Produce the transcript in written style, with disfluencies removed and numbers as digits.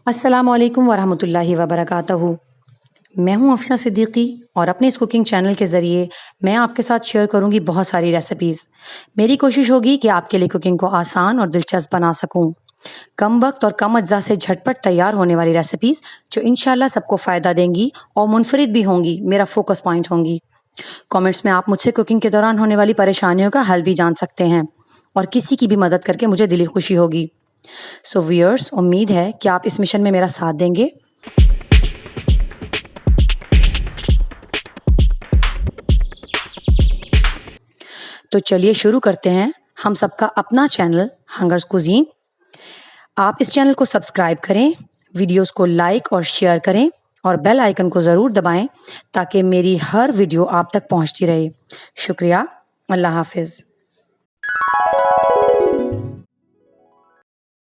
अस्सलाम वालेकुम वरहमतुल्लाहि वबरकातुहू। मैं हूं अफशा सिद्दीकी और अपने इस कुकिंग चैनल के ज़रिए मैं आपके साथ शेयर करूंगी बहुत सारी रेसिपीज़। मेरी कोशिश होगी कि आपके लिए कुकिंग को आसान और दिलचस्प बना सकूं। कम वक्त और कम अज्जा से झटपट तैयार होने वाली रेसिपीज़ जो इंशाल्लाह सबको फ़ायदा देंगी और मुनफरिद भी होंगी, मेरा फोकस पॉइंट होंगी। कमेंट्स में आप मुझसे कुकिंग के दौरान होने वाली परेशानियों का हल भी जान सकते हैं और किसी की भी मदद करके मुझे दिली खुशी होगी। सो व्यूअर्स, उम्मीद है कि आप इस मिशन में मेरा साथ देंगे। तो चलिए शुरू करते हैं हम सबका अपना चैनल हंगर्स कुजीन। आप इस चैनल को सब्सक्राइब करें, वीडियोस को लाइक और शेयर करें और बेल आइकन को ज़रूर दबाएं ताकि मेरी हर वीडियो आप तक पहुंचती रहे। शुक्रिया। अल्लाह हाफिज़।